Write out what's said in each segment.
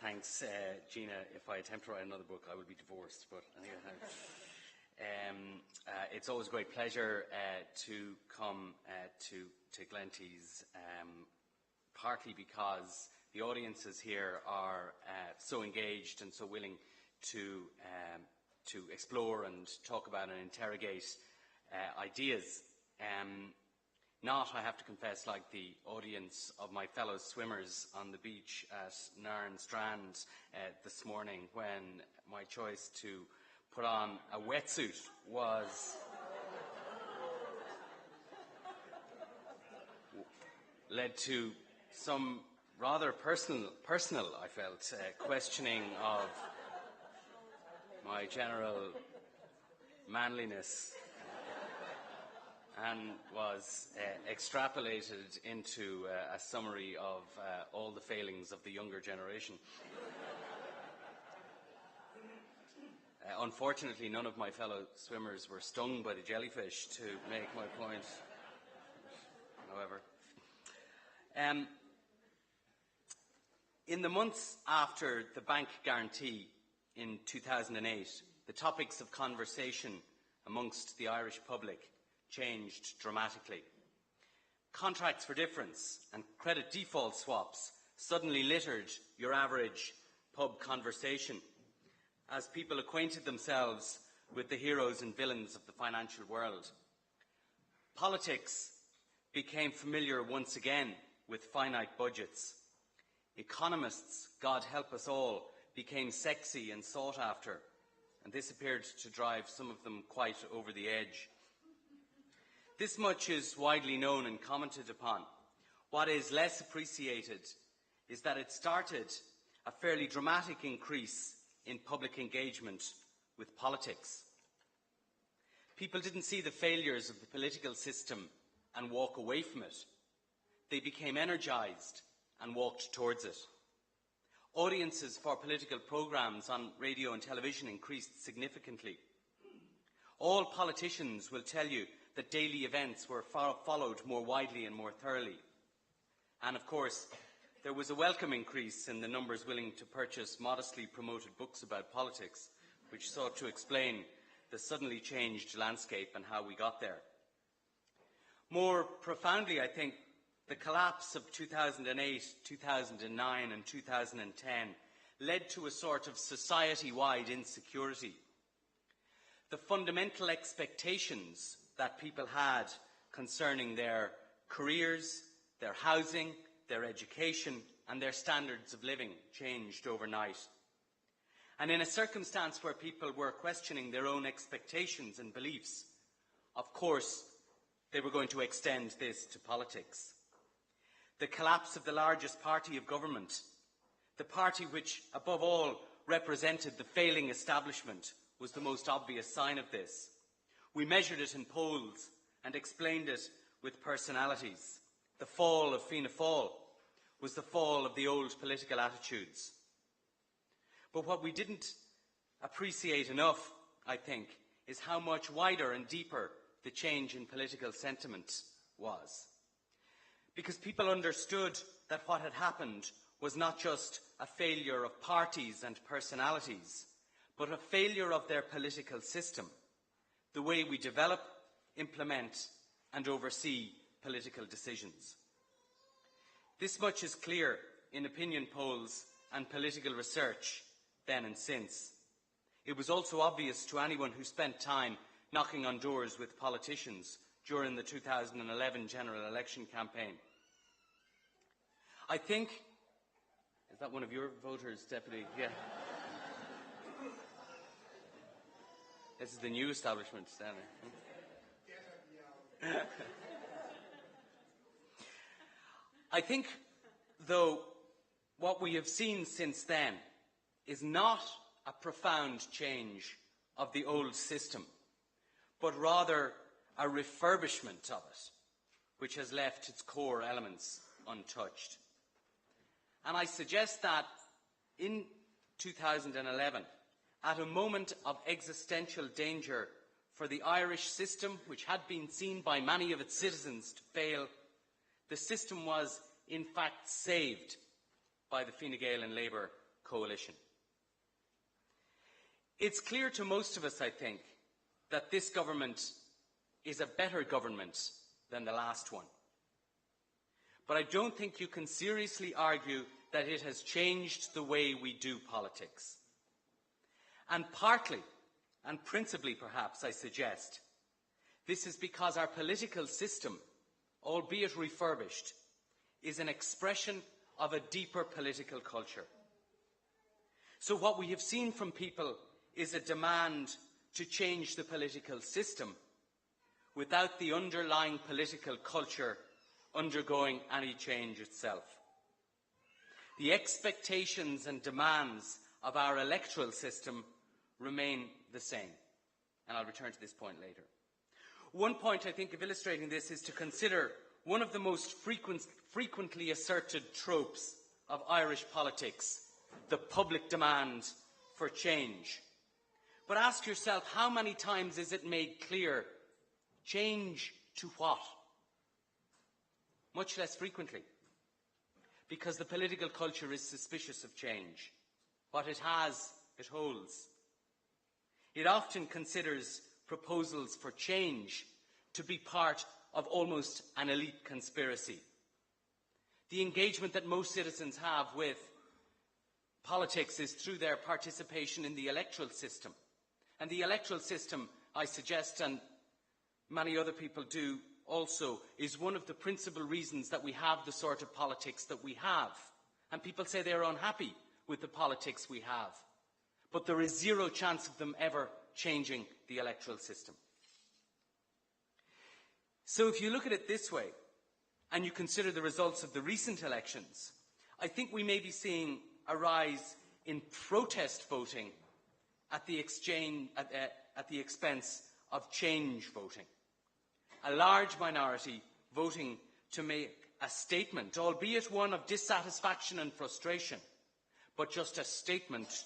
Thanks, Gina. If I attempt to write another book, I will be divorced. But anyway, it's always a great pleasure to come to Glenties, partly because the audiences here are so engaged and so willing to explore and talk about and interrogate ideas. Not, I have to confess, like the audience of my fellow swimmers on the beach at Nairn Strand this morning, when my choice to put on a wetsuit was led to some rather personal, I felt, questioning of my general manliness, and was extrapolated into a summary of all the failings of the younger generation. Unfortunately, none of my fellow swimmers were stung by the jellyfish to make my point, however. In the months after the bank guarantee in 2008, the topics of conversation amongst the Irish public changed dramatically. Contracts for difference and credit default swaps suddenly littered your average pub conversation as people acquainted themselves with the heroes and villains of the financial world. Politics became familiar once again with finite budgets. Economists, God help us all, became sexy and sought after, and this appeared to drive some of them quite over the edge. This much is widely known and commented upon. What is less appreciated is that it started a fairly dramatic increase in public engagement with politics. People didn't see the failures of the political system and walk away from it. They became energised and walked towards it. Audiences for political programmes on radio and television increased significantly. All politicians will tell you that daily events were followed more widely and more thoroughly. And of course, there was a welcome increase in the numbers willing to purchase modestly promoted books about politics, which sought to explain the suddenly changed landscape and how we got there. More profoundly, I think, the collapse of 2008, 2009 and 2010 led to a sort of society-wide insecurity. The fundamental expectations that people had concerning their careers, their housing, their education and their standards of living changed overnight. And in a circumstance where people were questioning their own expectations and beliefs, of course, they were going to extend this to politics. The collapse of the largest party of government, the party which, above all, represented the failing establishment, was the most obvious sign of this. We measured it in polls and explained it with personalities. The fall of Fianna Fáil was the fall of the old political attitudes. But what we didn't appreciate enough, I think, is how much wider and deeper the change in political sentiment was. Because people understood that what had happened was not just a failure of parties and personalities, but a failure of their political system, the way we develop, implement and oversee political decisions. This much is clear in opinion polls and political research then and since. It was also obvious to anyone who spent time knocking on doors with politicians during the 2011 general election campaign. I think, is that one of your voters, Deputy? Yeah. This is the new establishment, Stanley. I think, though, what we have seen since then is not a profound change of the old system, but rather a refurbishment of it, which has left its core elements untouched. And I suggest that in 2011, at a moment of existential danger for the Irish system, which had been seen by many of its citizens to fail, the system was in fact saved by the Fine Gael and Labour coalition. It's clear to most of us, I think, that this government is a better government than the last one. But I don't think you can seriously argue that it has changed the way we do politics. And partly, and principally perhaps, I suggest, this is because our political system, albeit refurbished, is an expression of a deeper political culture. So what we have seen from people is a demand to change the political system without the underlying political culture undergoing any change itself. The expectations and demands of our electoral system remain the same, and I'll return to this point later. One point, I think, of illustrating this is to consider one of the most frequently asserted tropes of Irish politics, the public demand for change. But ask yourself, how many times is it made clear, change to what? Much less frequently, because the political culture is suspicious of change. What it has, it holds. It often considers proposals for change to be part of almost an elite conspiracy. The engagement that most citizens have with politics is through their participation in the electoral system. And the electoral system, I suggest, and many other people do also, is one of the principal reasons that we have the sort of politics that we have. And people say they're unhappy with the politics we have. But there is zero chance of them ever changing the electoral system. So if you look at it this way, and you consider the results of the recent elections, I think we may be seeing a rise in protest voting at the expense of change voting. A large minority voting to make a statement, albeit one of dissatisfaction and frustration, but just a statement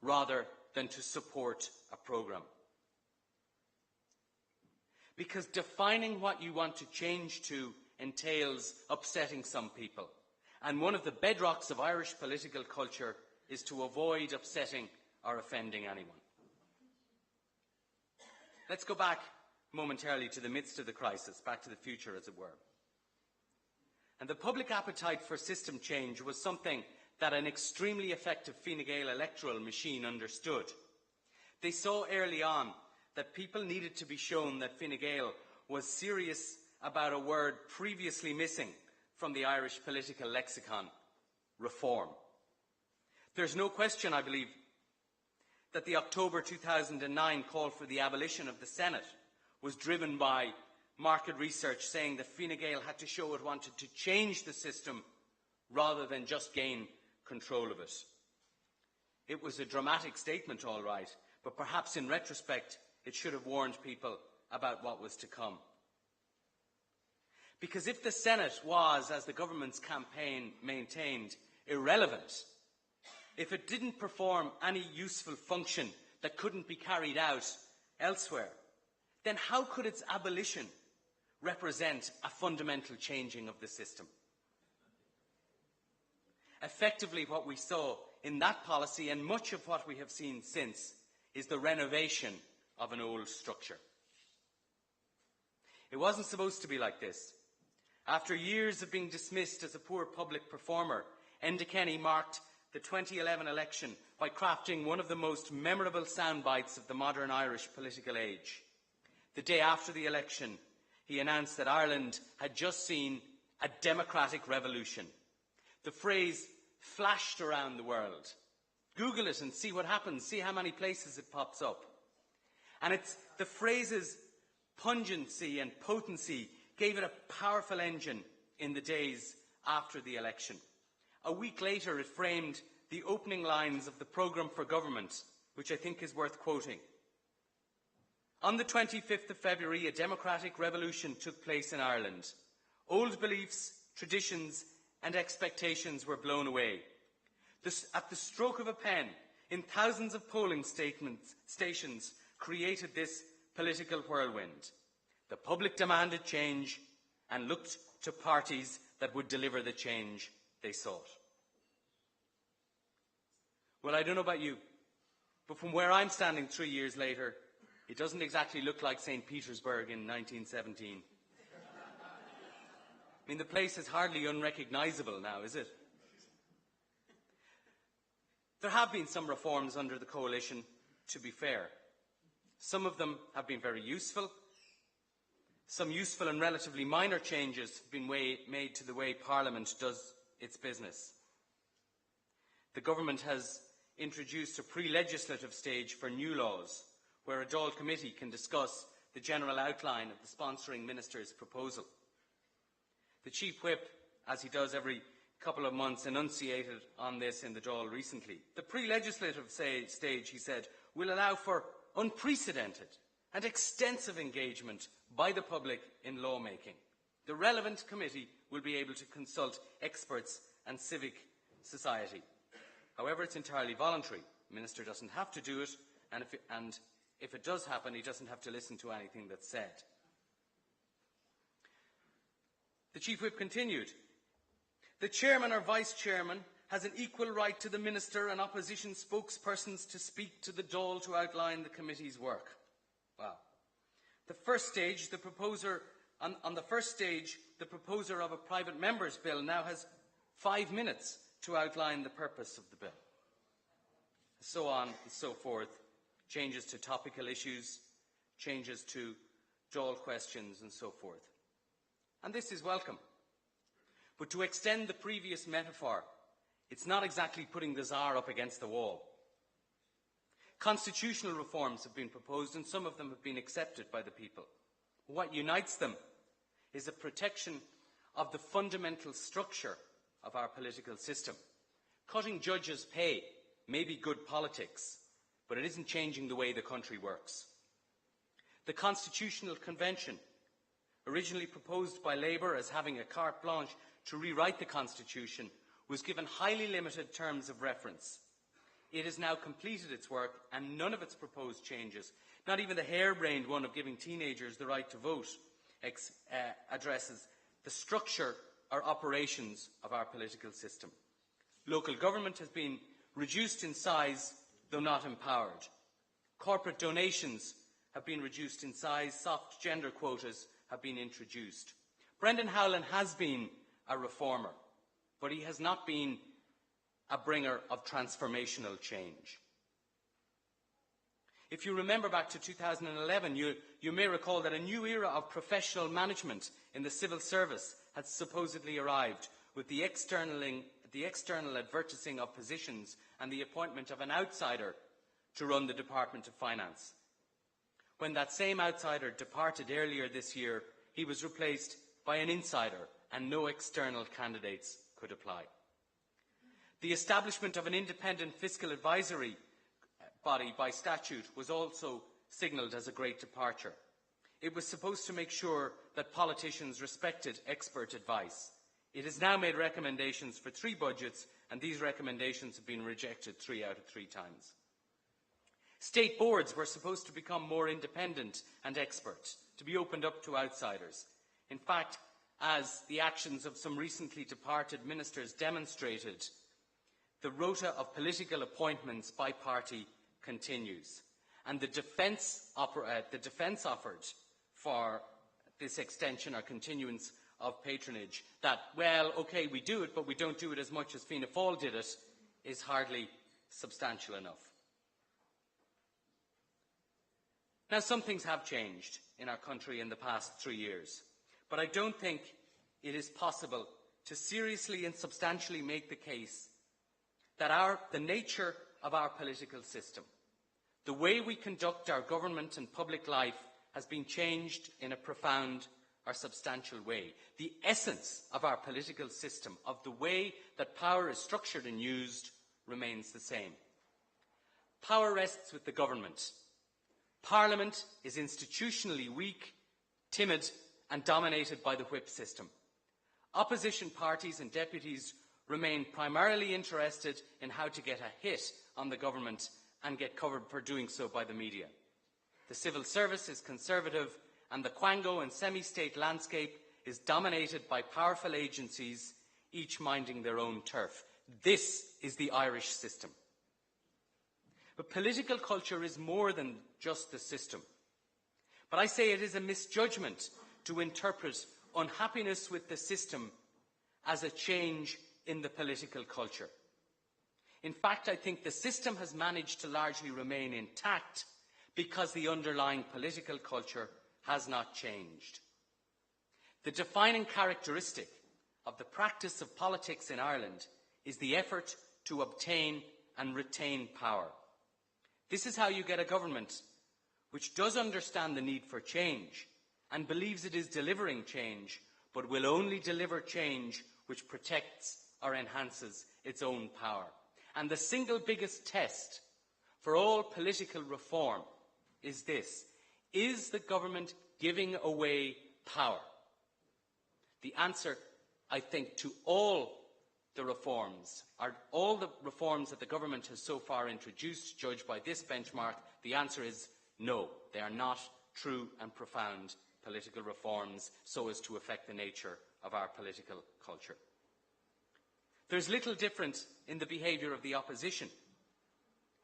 rather than to support a programme. Because defining what you want to change to entails upsetting some people. And one of the bedrocks of Irish political culture is to avoid upsetting or offending anyone. Let's go back momentarily to the midst of the crisis, back to the future, as it were. And the public appetite for system change was something that an extremely effective Fine Gael electoral machine understood. They saw early on that people needed to be shown that Fine Gael was serious about a word previously missing from the Irish political lexicon: reform. There's no question, I believe, that the October 2009 call for the abolition of the Senate was driven by market research saying that Fine Gael had to show it wanted to change the system rather than just gain control of it. It was a dramatic statement, all right, but perhaps in retrospect it should have warned people about what was to come. Because if the Senate was, as the government's campaign maintained, irrelevant, if it didn't perform any useful function that couldn't be carried out elsewhere, then how could its abolition represent a fundamental changing of the system? Effectively, what we saw in that policy, and much of what we have seen since, is the renovation of an old structure. It wasn't supposed to be like this. After years of being dismissed as a poor public performer, Enda Kenny marked the 2011 election by crafting one of the most memorable soundbites of the modern Irish political age. The day after the election, he announced that Ireland had just seen a democratic revolution. The phrase flashed around the world. Google it and see what happens, see how many places it pops up. And it's the phrase's pungency and potency gave it a powerful engine in the days after the election. A week later, it framed the opening lines of the programme for government, which I think is worth quoting. On the 25th of February, a democratic revolution took place in Ireland. Old beliefs, traditions and expectations were blown away. At the stroke of a pen, in thousands of polling stations created this political whirlwind. The public demanded change and looked to parties that would deliver the change they sought. Well, I don't know about you, but from where I'm standing 3 years later, it doesn't exactly look like St. Petersburg in 1917. I mean, the place is hardly unrecognisable now, is it? There have been some reforms under the coalition, to be fair. Some of them have been very useful. Some useful and relatively minor changes have been made to the way Parliament does its business. The government has introduced a pre-legislative stage for new laws, where a Dáil committee can discuss the general outline of the sponsoring minister's proposal. The Chief Whip, as he does every couple of months, enunciated on this in the Dáil recently. The pre-legislative stage, he said, will allow for unprecedented and extensive engagement by the public in lawmaking. The relevant committee will be able to consult experts and civic society. However, it's entirely voluntary. The minister doesn't have to do it, and if it does happen, he doesn't have to listen to anything that's said. The Chief Whip continued, the chairman or vice chairman has an equal right to the minister and opposition spokespersons to speak to the Dáil to outline the committee's work. Wow. The first stage, on the first stage, the proposer of a private member's bill now has 5 minutes to outline the purpose of the bill. So on and so forth. Changes to topical issues, changes to Dáil questions and so forth. And this is welcome. But to extend the previous metaphor, it's not exactly putting the Tsar up against the wall. Constitutional reforms have been proposed and some of them have been accepted by the people. What unites them is a protection of the fundamental structure of our political system. Cutting judges' pay may be good politics, but it isn't changing the way the country works. The Constitutional Convention, originally proposed by Labour as having a carte blanche to rewrite the Constitution, was given highly limited terms of reference. It has now completed its work, and none of its proposed changes, not even the harebrained one of giving teenagers the right to vote, addresses the structure or operations of our political system. Local government has been reduced in size, though not empowered. Corporate donations have been reduced in size. Soft gender quotas have been introduced. Brendan Howlin has been a reformer, but he has not been a bringer of transformational change. If you remember back to 2011, you may recall that a new era of professional management in the civil service had supposedly arrived with the external advertising of positions and the appointment of an outsider to run the Department of Finance. When that same outsider departed earlier this year, he was replaced by an insider and no external candidates could apply. The establishment of an independent fiscal advisory body by statute was also signalled as a great departure. It was supposed to make sure that politicians respected expert advice. It has now made recommendations for 3 budgets, and these recommendations have been rejected 3 out of 3 times. State boards were supposed to become more independent and expert, to be opened up to outsiders. In fact, as the actions of some recently departed ministers demonstrated, the rota of political appointments by party continues. And the defence offered for this extension or continuance of patronage, that, well, OK, we do it, but we don't do it as much as Fianna Fáil did it, is hardly substantial enough. Now, some things have changed in our country in the past 3 years, but I don't think it is possible to seriously and substantially make the case that the nature of our political system, the way we conduct our government and public life, has been changed in a profound or substantial way. The essence of our political system, of the way that power is structured and used, remains the same. Power rests with the government. Parliament is institutionally weak, timid and dominated by the whip system. Opposition parties and deputies remain primarily interested in how to get a hit on the government and get covered for doing so by the media. The civil service is conservative and the quango and semi-state landscape is dominated by powerful agencies, each minding their own turf. This is the Irish system. But political culture is more than just the system. But I say it is a misjudgment to interpret unhappiness with the system as a change in the political culture. In fact, I think the system has managed to largely remain intact because the underlying political culture has not changed. The defining characteristic of the practice of politics in Ireland is the effort to obtain and retain power. This is how you get a government which does understand the need for change and believes it is delivering change, but will only deliver change which protects or enhances its own power. And the single biggest test for all political reform is this: is the government giving away power? The answer, I think, to all the reforms that the government has so far introduced, judged by this benchmark, the answer is no. They are not true and profound political reforms so as to affect the nature of our political culture. There's little difference in the behaviour of the opposition.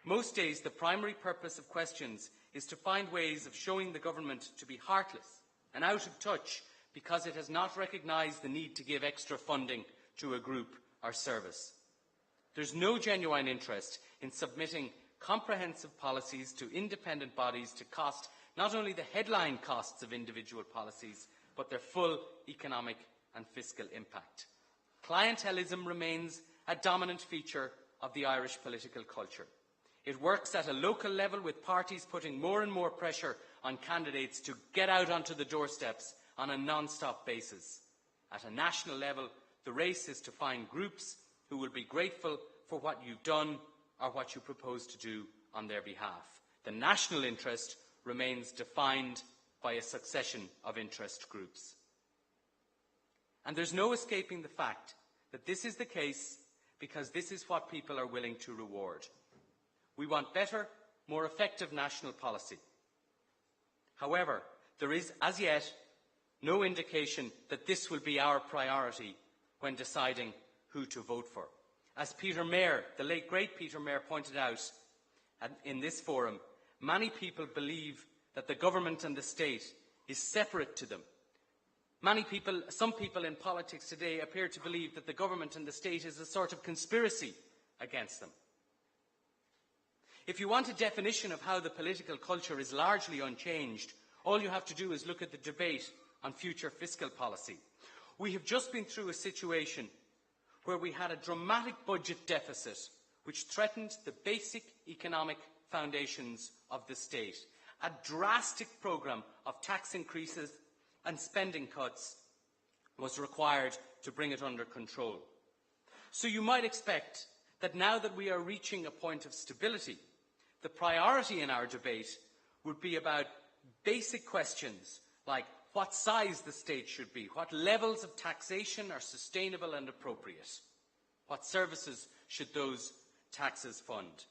Most days, the primary purpose of questions is to find ways of showing the government to be heartless and out of touch because it has not recognised the need to give extra funding to a group or service. There's no genuine interest in submitting comprehensive policies to independent bodies to cost not only the headline costs of individual policies, but their full economic and fiscal impact. Clientelism remains a dominant feature of the Irish political culture. It works at a local level, with parties putting more and more pressure on candidates to get out onto the doorsteps on a non-stop basis. At a national level, the race is to find groups who will be grateful for what you've done or what you propose to do on their behalf. The national interest remains defined by a succession of interest groups. And there's no escaping the fact that this is the case because this is what people are willing to reward. We want better, more effective national policy. However, there is as yet no indication that this will be our priority when deciding who to vote for. As Peter Mayer, the late great Peter Mayer, pointed out in this forum, many people believe that the government and the state is separate to them. Some people in politics today appear to believe that the government and the state is a sort of conspiracy against them. If you want a definition of how the political culture is largely unchanged, all you have to do is look at the debate on future fiscal policy. We have just been through a situation where we had a dramatic budget deficit which threatened the basic economic foundations of the state. A drastic programme of tax increases and spending cuts was required to bring it under control. So you might expect that now that we are reaching a point of stability, the priority in our debate would be about basic questions like what size the state should be, what levels of taxation are sustainable and appropriate, what services should those taxes fund,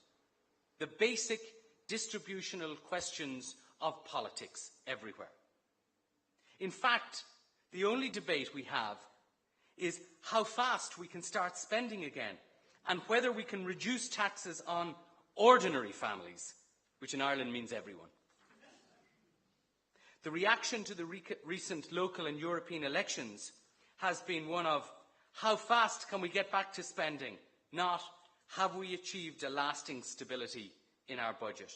the basic distributional questions of politics everywhere. In fact, the only debate we have is how fast we can start spending again and whether we can reduce taxes on ordinary families, which in Ireland means everyone. The reaction to the recent local and European elections has been one of how fast can we get back to spending, not have we achieved a lasting stability in our budget.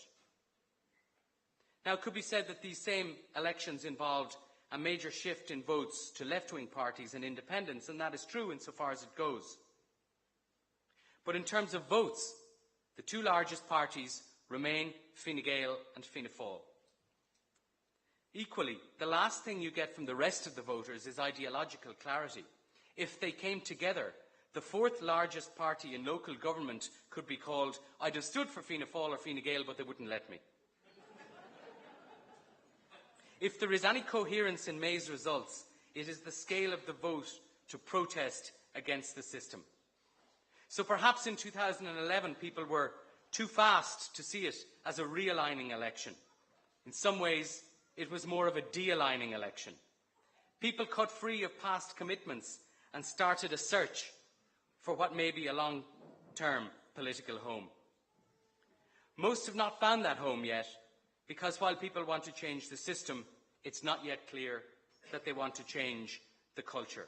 Now, it could be said that these same elections involved a major shift in votes to left-wing parties and independents, and that is true insofar as it goes. But in terms of votes, the two largest parties remain Fine Gael and Fianna Fáil. Equally, the last thing you get from the rest of the voters is ideological clarity. If they came together, the fourth largest party in local government could be called, I'd have stood for Fianna Fáil or Fine Gael, but they wouldn't let me. If there is any coherence in May's results, it is the scale of the vote to protest against the system. So perhaps in 2011 people were too fast to see it as a realigning election. In some ways, it was more of a de-aligning election. People cut free of past commitments and started a search for what may be a long-term political home. Most have not found that home yet, because while people want to change the system, it's not yet clear that they want to change the culture.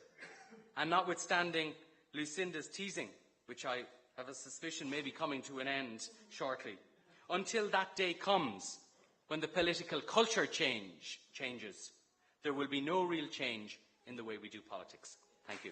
And notwithstanding Lucinda's teasing, which I have a suspicion may be coming to an end shortly, until that day comes when the political culture changes, there will be no real change in the way we do politics. Thank you.